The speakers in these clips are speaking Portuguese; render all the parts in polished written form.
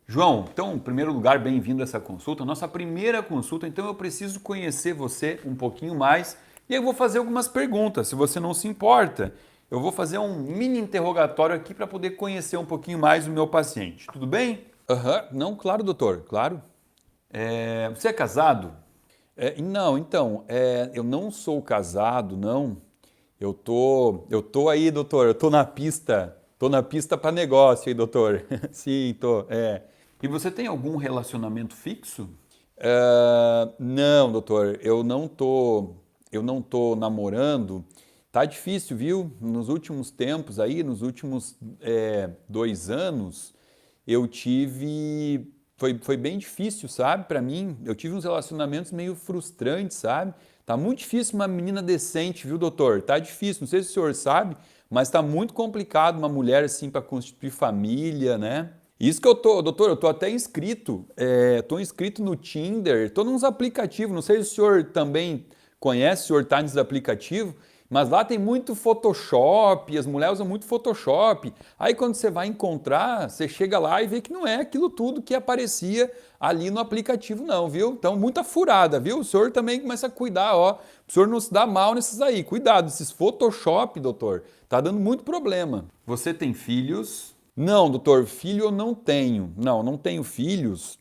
João, então, em primeiro lugar, bem-vindo a essa consulta. Nossa primeira consulta, então eu preciso conhecer você um pouquinho mais e eu vou fazer algumas perguntas, se você não se importa. Eu vou fazer um mini interrogatório aqui para poder conhecer um pouquinho mais o meu paciente. Tudo bem? Aham, não, claro, doutor, claro. Você é casado? Não, então, eu não sou casado, não. Eu tô aí, doutor, eu tô na pista para negócio aí, doutor. Sim, tô, E você tem algum relacionamento fixo? Não, doutor, eu não tô namorando. Tá difícil, viu? Nos últimos tempos aí, nos últimos 2 anos, eu tive, foi bem difícil, sabe? Para mim, eu tive uns relacionamentos meio frustrantes, sabe? Tá muito difícil uma menina decente, viu, doutor? Tá difícil, não sei se o senhor sabe, mas tá muito complicado uma mulher assim para constituir família, né? Isso que eu tô, doutor, eu tô até inscrito, tô inscrito no Tinder, tô nos aplicativos, não sei se o senhor também conhece, o senhor tá nesses aplicativos, mas lá tem muito Photoshop, as mulheres usam muito Photoshop. Aí quando você vai encontrar, você chega lá e vê que não é aquilo tudo que aparecia ali no aplicativo não, viu? Então muita furada, viu? O senhor também começa a cuidar, ó. O senhor não se dá mal nesses aí. Cuidado, esses Photoshop, doutor, tá dando muito problema. Você tem filhos? Não, doutor, filho eu não tenho. Não, não tenho filhos.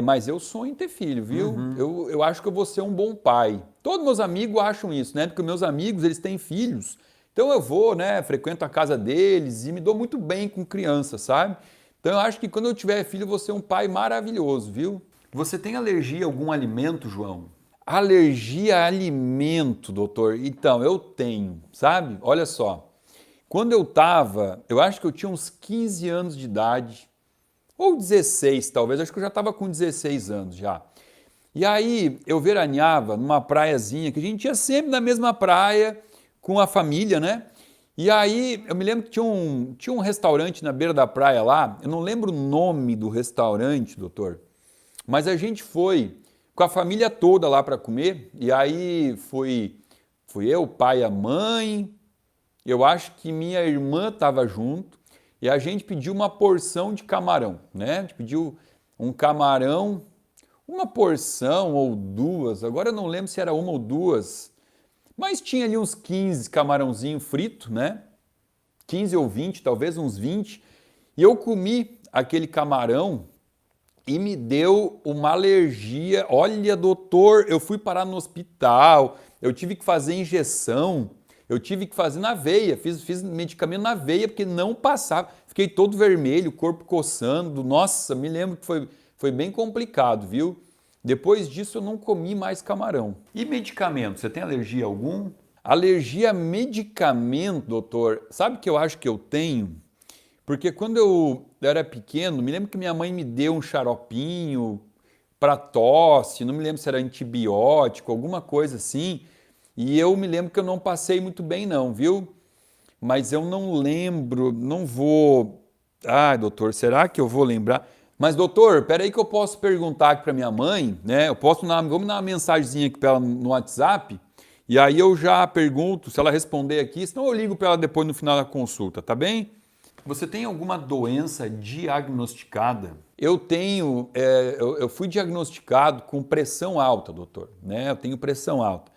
Mas eu sonho em ter filho, viu? Eu acho que eu vou ser um bom pai. Todos meus amigos acham isso, né? Porque meus amigos, eles têm filhos. Então eu vou, né? Frequento a casa deles e me dou muito bem com criança, sabe? Então eu acho que quando eu tiver filho, eu vou ser um pai maravilhoso, viu? Você tem alergia a algum alimento, João? Alergia a alimento, doutor? Então, eu tenho, sabe? Olha só. Quando eu acho que eu tinha uns 15 anos de idade, ou 16 talvez, acho que eu já estava com 16 anos já. E aí eu veraneava numa praiazinha, que a gente ia sempre na mesma praia com a família, né? E aí eu me lembro que tinha um restaurante na beira da praia lá, eu não lembro o nome do restaurante, doutor, mas a gente foi com a família toda lá para comer, e aí fui eu, o pai, a mãe, eu acho que minha irmã estava junto, e a gente pediu uma porção de camarão, né? A gente pediu um camarão, uma porção ou duas, agora eu não lembro se era uma ou duas, mas tinha ali uns 15 camarãozinho frito, né? 15 ou 20, talvez uns 20. E eu comi aquele camarão e me deu uma alergia. Olha, doutor, eu fui parar no hospital, eu tive que fazer injeção, eu tive que fazer na veia, fiz medicamento na veia porque não passava. Fiquei todo vermelho, corpo coçando. Nossa, me lembro que foi bem complicado, viu? Depois disso eu não comi mais camarão. E medicamento? Você tem alergia a algum? Alergia a medicamento, doutor. Sabe o que eu acho que eu tenho? Porque quando eu era pequeno, me lembro que minha mãe me deu um xaropinho para tosse, não me lembro se era antibiótico, alguma coisa assim. E eu me lembro que eu não passei muito bem não, viu? Mas eu não lembro, não vou. Ai, doutor, será que eu vou lembrar? Mas, doutor, peraí que eu posso perguntar aqui para minha mãe, né? Vamos dar uma mensagenzinha aqui para ela no WhatsApp, e aí eu já pergunto se ela responder aqui, senão eu ligo para ela depois no final da consulta, tá bem? Você tem alguma doença diagnosticada? Eu tenho, eu fui diagnosticado com pressão alta, doutor, né? Eu tenho pressão alta.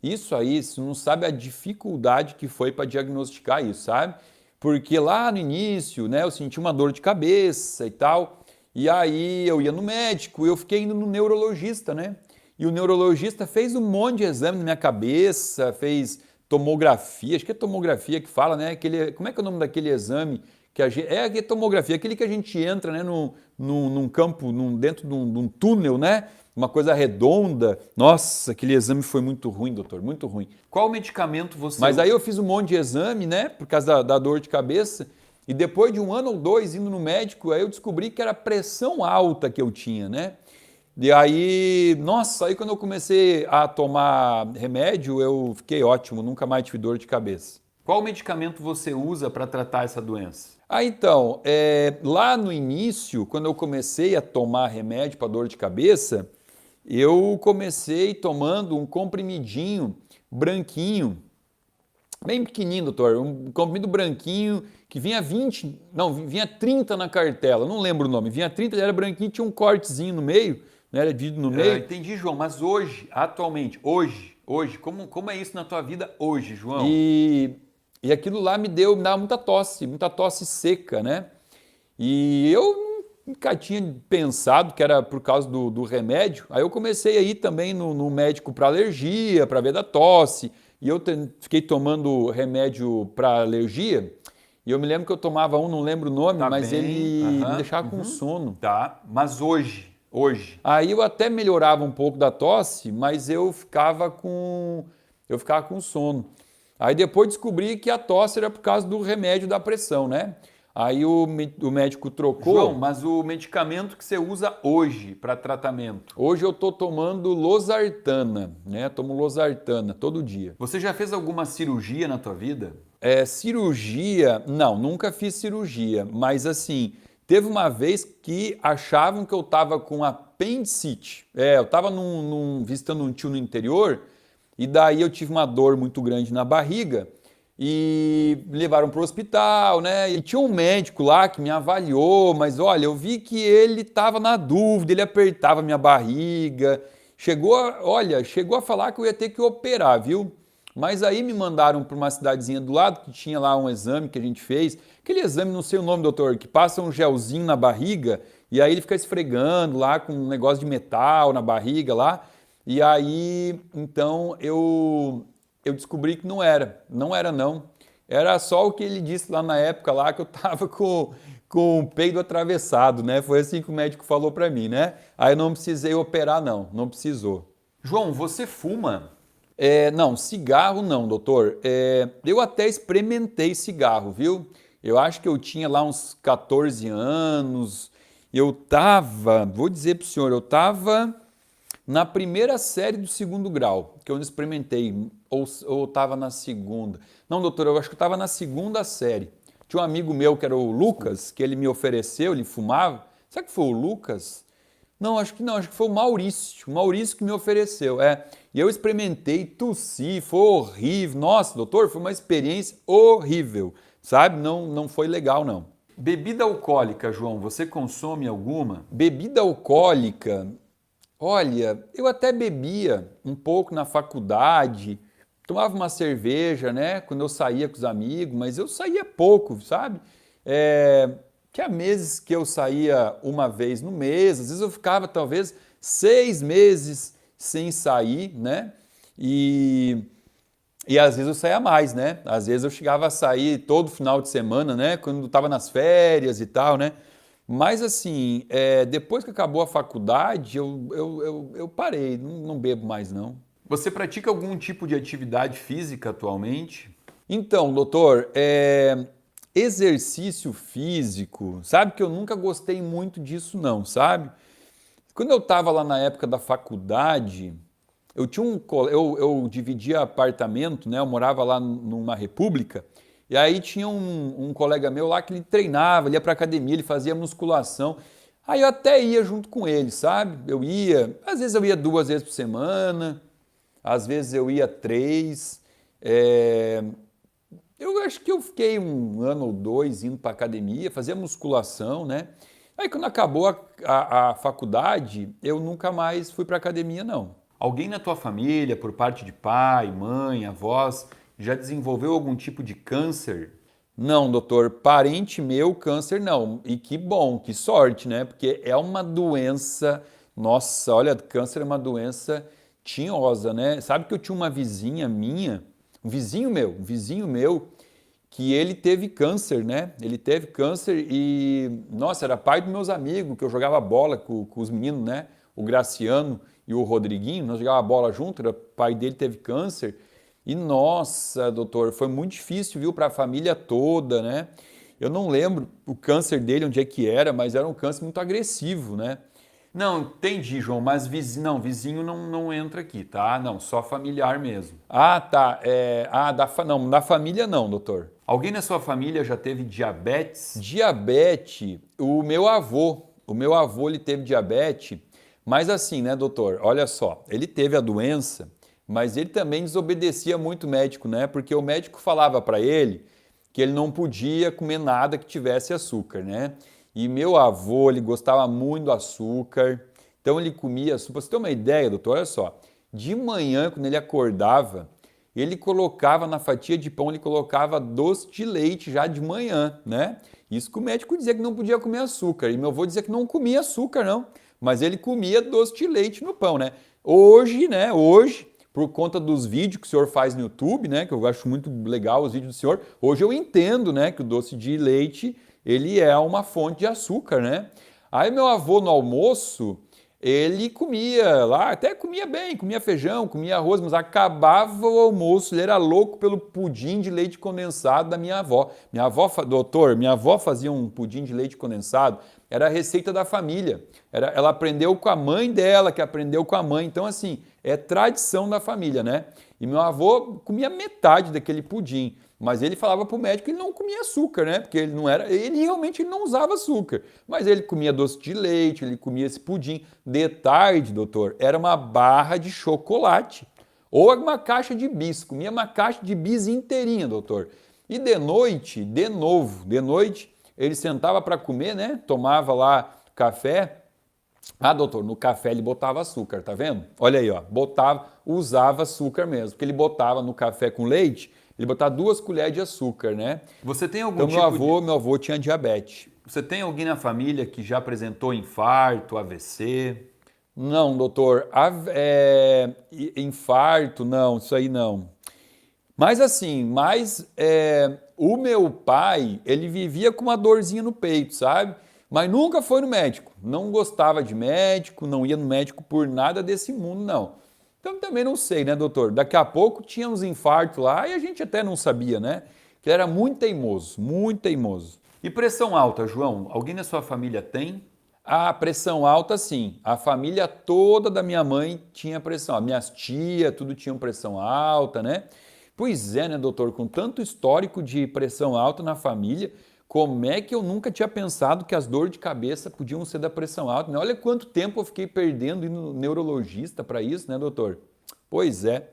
Isso aí, você não sabe a dificuldade que foi para diagnosticar isso, sabe? Porque lá no início, né, eu senti uma dor de cabeça e tal, e aí eu ia no médico, eu fiquei indo no neurologista, né? E o neurologista fez um monte de exame na minha cabeça, fez tomografia, acho que é tomografia que fala, né? Como é que é o nome daquele exame que a gente, é tomografia, aquele que a gente entra, né, num campo, dentro de um túnel, né? Uma coisa redonda. Nossa, aquele exame foi muito ruim, doutor, muito ruim. Qual medicamento você Mas aí eu fiz um monte de exame, né, por causa da dor de cabeça, e depois de 1 ano ou 2 indo no médico, aí eu descobri que era pressão alta que eu tinha, né? E aí, nossa, aí quando eu comecei a tomar remédio, eu fiquei ótimo, nunca mais tive dor de cabeça. Qual medicamento você usa para tratar essa doença? Então, lá no início, quando eu comecei a tomar remédio para dor de cabeça, eu comecei tomando um comprimidinho branquinho Bem pequenininho, doutor, um comprimido branquinho que vinha 20, não, vinha 30 na cartela, não lembro o nome, vinha 30, ele era branquinho, tinha um cortezinho no meio, né, era dividido no meio. Entendi, João, mas hoje, atualmente, hoje, como é isso na tua vida hoje, João? E aquilo lá me dava muita tosse seca, né? E eu nunca tinha pensado que era por causa do remédio. Aí eu comecei a ir também no médico para alergia, para ver da tosse. E eu fiquei tomando remédio para alergia. E eu me lembro que eu tomava um, não lembro o nome, Tá mas bem, ele me aham, deixava com sono. tá, mas hoje, Aí eu até melhorava um pouco da tosse, mas eu ficava com sono. Aí depois descobri que a tosse era por causa do remédio da pressão, né? Aí o médico João, trocou. mas o medicamento que você usa hoje para tratamento, Hoje eu tô tomando losartana, né? Tomo losartana todo dia. você já fez alguma cirurgia na tua vida? Cirurgia, não, nunca fiz cirurgia, mas assim, teve uma vez que achavam que eu tava com apendicite. Eu tava visitando um tio no interior e daí eu tive uma dor muito grande na barriga e me levaram para o hospital, né? E tinha um médico lá que me avaliou, mas olha, eu vi que ele estava na dúvida, ele apertava minha barriga, chegou a falar que eu ia ter que operar, viu? Mas aí me mandaram para uma cidadezinha do lado que tinha lá um exame que a gente fez. Aquele exame, não sei o nome, doutor, que passa um gelzinho na barriga e aí ele fica esfregando lá com um negócio de metal na barriga lá. E aí, então, eu descobri que não era não. Era só o que ele disse lá na época lá que eu tava com o peido atravessado, né? Foi assim que o médico falou para mim, né? Aí eu não precisei operar não precisou. João, você fuma? Não, cigarro não, doutor. Eu até experimentei cigarro, viu? Eu acho que eu tinha lá uns 14 anos. Vou dizer pro senhor, eu tava na primeira série do segundo grau, que eu experimentei, ou estava na segunda. Não, doutor, eu acho que eu estava na segunda série. Tinha um amigo meu que era o Lucas, que ele me ofereceu, ele fumava. Será que foi o Lucas? Não, acho que não, acho que foi o Maurício que me ofereceu, E eu experimentei, tossi, foi horrível. Nossa, doutor, foi uma experiência horrível, sabe? Não foi legal, não. Bebida alcoólica, João, você consome alguma? Bebida alcoólica, olha, eu até bebia um pouco na faculdade, tomava uma cerveja, né, quando eu saía com os amigos, mas eu saía pouco, sabe? Tinha meses que eu saía uma vez no mês, às vezes eu ficava talvez 6 meses sem sair, né? E às vezes eu saía mais, né? Às vezes eu chegava a sair todo final de semana, né? Quando estava nas férias e tal, né? Mas assim, depois que acabou a faculdade, eu parei, não bebo mais não. Você pratica algum tipo de atividade física atualmente? Então, doutor, exercício físico, sabe que eu nunca gostei muito disso não, sabe? Quando eu estava lá na época da faculdade, eu dividia apartamento, né? Eu morava lá numa república, e aí tinha um colega meu lá que ele treinava, ele ia para academia, ele fazia musculação. Aí eu até ia junto com ele, sabe? Às vezes eu ia 2 vezes por semana, às vezes eu ia 3. Eu acho que eu fiquei 1 ano ou 2 indo para academia, fazia musculação, né? Aí quando acabou a faculdade, eu nunca mais fui para academia, não. Alguém na tua família, por parte de pai, mãe, avós, já desenvolveu algum tipo de câncer? Não, doutor, parente meu, câncer não. E que bom, que sorte, né? Porque é uma doença, nossa, olha, câncer é uma doença tinhosa, né? Sabe que eu tinha uma vizinha minha, um vizinho meu, que ele teve câncer, né? Ele teve câncer e, nossa, era pai dos meus amigos, que eu jogava bola com os meninos, né? O Graciano e o Rodriguinho, nós jogávamos bola junto, o pai dele teve câncer. E, nossa, doutor, foi muito difícil, viu, para a família toda, né? Eu não lembro o câncer dele, onde é que era, mas era um câncer muito agressivo, né? Não, entendi, João, mas vizinho não entra aqui, tá? Não, só familiar mesmo. Ah, tá. Não, da família não, doutor. Alguém na sua família já teve diabetes? Diabetes, o meu avô ele teve diabetes, mas assim, né, doutor? Olha só, ele teve a doença, Mas ele também desobedecia muito o médico, né? Porque o médico falava para ele que ele não podia comer nada que tivesse açúcar, né? E meu avô, ele gostava muito do açúcar, então ele comia açúcar. Pra você ter uma ideia, doutor, olha só. De manhã, quando ele acordava, ele colocava na fatia de pão, ele colocava doce de leite já de manhã, né? Isso que o médico dizia que não podia comer açúcar. E meu avô dizia que não comia açúcar, não. Mas ele comia doce de leite no pão, né? Hoje, né? Hoje, por conta dos vídeos que o senhor faz no YouTube, né? Que eu acho muito legal os vídeos do senhor. Hoje eu entendo, né? Que o doce de leite, ele é uma fonte de açúcar, né? Aí meu avô no almoço, ele comia lá, até comia bem, comia feijão, comia arroz, mas acabava o almoço, ele era louco pelo pudim de leite condensado da minha avó. Doutor, minha avó fazia um pudim de leite condensado, era a receita da família. Ela aprendeu com a mãe dela, que aprendeu com a mãe. Então, assim, é tradição da família, né? E meu avô comia metade daquele pudim. Mas ele falava para o médico que ele não comia açúcar, né? Porque ele não era, ele realmente não usava açúcar. Mas ele comia doce de leite, ele comia esse pudim. De tarde, doutor, era uma barra de chocolate. Ou uma caixa de bis. Comia uma caixa de bis inteirinha, doutor. E de noite, de novo, de noite, ele sentava para comer, né? Tomava lá café. Ah, doutor, no café ele botava açúcar, tá vendo? Olha aí, ó, usava açúcar mesmo, porque ele botava no café com leite, ele botava 2 colheres de açúcar, né? Você tem algum Então tipo meu avô tinha diabetes. Você tem alguém na família que já apresentou infarto, AVC? Não, doutor, infarto, não, isso aí não. Mas assim, o meu pai, ele vivia com uma dorzinha no peito, sabe? Mas nunca foi no médico. Não gostava de médico, não ia no médico por nada desse mundo, não. Então também não sei, né, doutor? Daqui a pouco tinha uns infartos lá e a gente até não sabia, né? Que ele era muito teimoso, muito teimoso. E pressão alta, João? Alguém na sua família tem? A pressão alta, sim. A família toda da minha mãe tinha pressão. As minhas tias, tudo tinham pressão alta, né? Pois é, né, doutor? Com tanto histórico de pressão alta na família, como é que eu nunca tinha pensado que as dores de cabeça podiam ser da pressão alta, né? Olha quanto tempo eu fiquei perdendo indo no neurologista para isso, né, doutor? Pois é.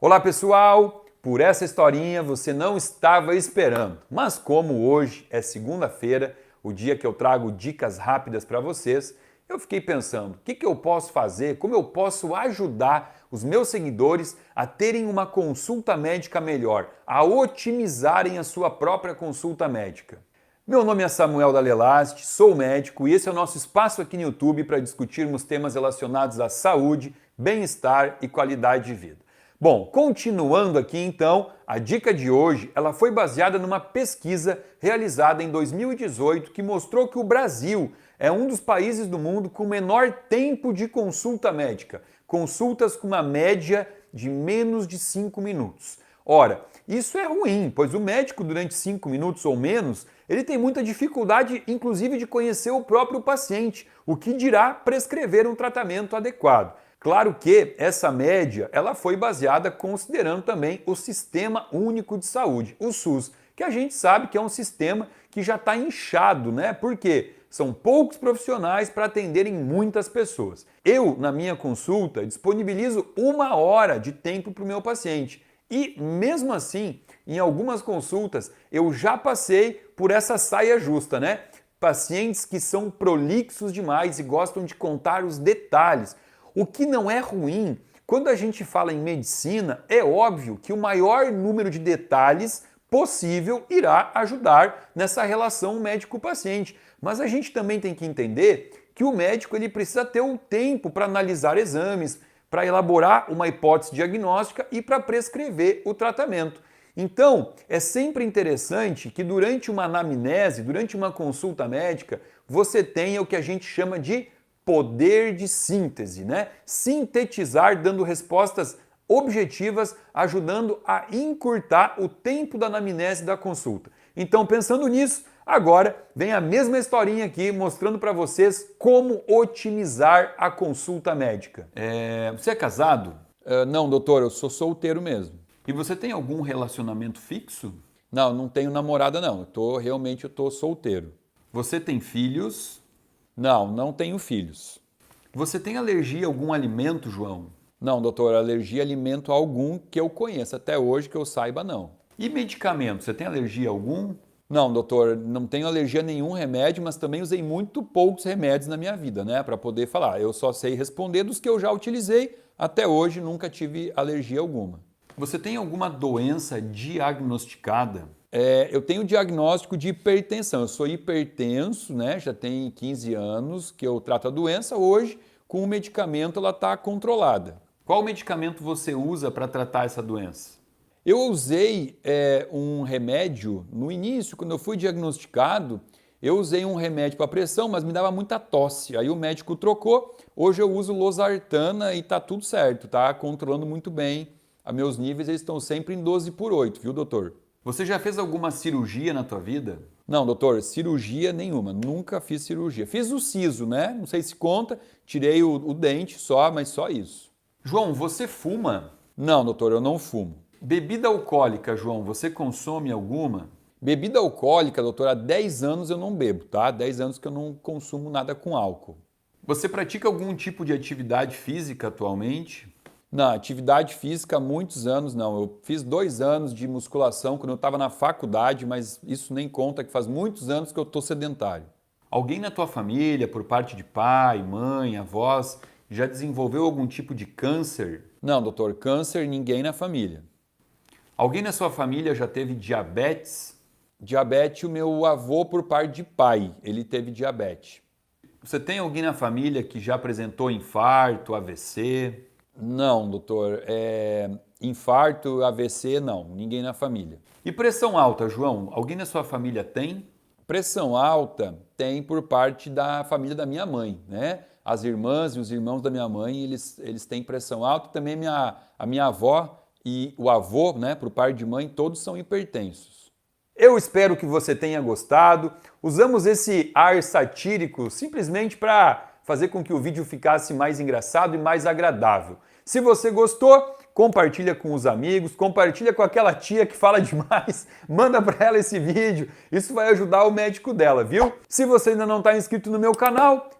Olá, pessoal! Por essa historinha você não estava esperando, mas como hoje é segunda-feira, o dia que eu trago dicas rápidas para vocês, eu fiquei pensando, o que eu posso fazer, como eu posso ajudar os meus seguidores a terem uma consulta médica melhor, a otimizarem a sua própria consulta médica. Meu nome é Samuel Dalelaste, sou médico e esse é o nosso espaço aqui no YouTube para discutirmos temas relacionados à saúde, bem-estar e qualidade de vida. Bom, continuando aqui então, a dica de hoje ela foi baseada numa pesquisa realizada em 2018 que mostrou que o Brasil é um dos países do mundo com menor tempo de consulta médica, consultas com uma média de menos de 5 minutos. Ora, isso é ruim, pois o médico durante 5 minutos ou menos, ele tem muita dificuldade inclusive de conhecer o próprio paciente, o que dirá prescrever um tratamento adequado. Claro que essa média ela foi baseada considerando também o Sistema Único de Saúde, o SUS, que a gente sabe que é um sistema que já está inchado, né? Por quê? São poucos profissionais para atenderem muitas pessoas. Eu, na minha consulta, disponibilizo 1 hora de tempo para o meu paciente. E mesmo assim, em algumas consultas, eu já passei por essa saia justa, né? Pacientes que são prolixos demais e gostam de contar os detalhes. O que não é ruim, quando a gente fala em medicina, é óbvio que o maior número de detalhes possível irá ajudar nessa relação médico-paciente. Mas a gente também tem que entender que o médico ele precisa ter o tempo para analisar exames, para elaborar uma hipótese diagnóstica e para prescrever o tratamento. Então, é sempre interessante que durante uma anamnese, durante uma consulta médica, você tenha o que a gente chama de poder de síntese, né? Sintetizar, dando respostas objetivas, ajudando a encurtar o tempo da anamnese da consulta. Então, pensando nisso, agora vem a mesma historinha aqui mostrando para vocês como otimizar a consulta médica. Você é casado? Não, doutor, eu sou solteiro mesmo. E você tem algum relacionamento fixo? Não, não tenho namorada não, eu tô solteiro. Você tem filhos? Não, não tenho filhos. Você tem alergia a algum alimento, João? Não, doutor, alergia a alimento algum que eu conheça. Até hoje que eu saiba, não. E medicamento, você tem alergia a algum? Não, doutor, não tenho alergia a nenhum remédio, mas também usei muito poucos remédios na minha vida, né? Para poder falar. Eu só sei responder dos que eu já utilizei. Até hoje nunca tive alergia alguma. Você tem alguma doença diagnosticada? Eu tenho diagnóstico de hipertensão. Eu sou hipertenso, né? Já tem 15 anos que eu trato a doença. Hoje, com o medicamento, ela está controlada. Qual medicamento você usa para tratar essa doença? Eu usei um remédio no início, quando eu fui diagnosticado, eu usei um remédio para pressão, mas me dava muita tosse. Aí o médico trocou. Hoje eu uso losartana e está tudo certo, tá controlando muito bem. Os meus níveis eles estão sempre em 12/8, viu, doutor? Você já fez alguma cirurgia na tua vida? Não, doutor, cirurgia nenhuma, nunca fiz cirurgia. Fiz o siso, né? Não sei se conta, tirei o dente só, mas só isso. João, você fuma? Não, doutor, eu não fumo. Bebida alcoólica, João, você consome alguma? Bebida alcoólica, doutor, há 10 anos eu não bebo, tá? 10 anos que eu não consumo nada com álcool. Você pratica algum tipo de atividade física atualmente? Não, atividade física há muitos anos não. Eu fiz 2 anos de musculação quando eu estava na faculdade, mas isso nem conta que faz muitos anos que eu estou sedentário. Alguém na tua família, por parte de pai, mãe, avós, já desenvolveu algum tipo de câncer? Não, doutor, câncer ninguém na família. Alguém na sua família já teve diabetes? Diabetes, o meu avô por parte de pai, ele teve diabetes. Você tem alguém na família que já apresentou infarto, AVC? Não, doutor, infarto, AVC, não, ninguém na família. E pressão alta, João? Alguém na sua família tem? Pressão alta tem por parte da família da minha mãe, né? As irmãs e os irmãos da minha mãe, eles têm pressão alta. Também a minha avó e o avô, né, por parte de mãe, todos são hipertensos. Eu espero que você tenha gostado. Usamos esse ar satírico simplesmente para fazer com que o vídeo ficasse mais engraçado e mais agradável. Se você gostou, compartilha com os amigos, compartilha com aquela tia que fala demais, manda para ela esse vídeo, isso vai ajudar o médico dela, viu? Se você ainda não está inscrito no meu canal,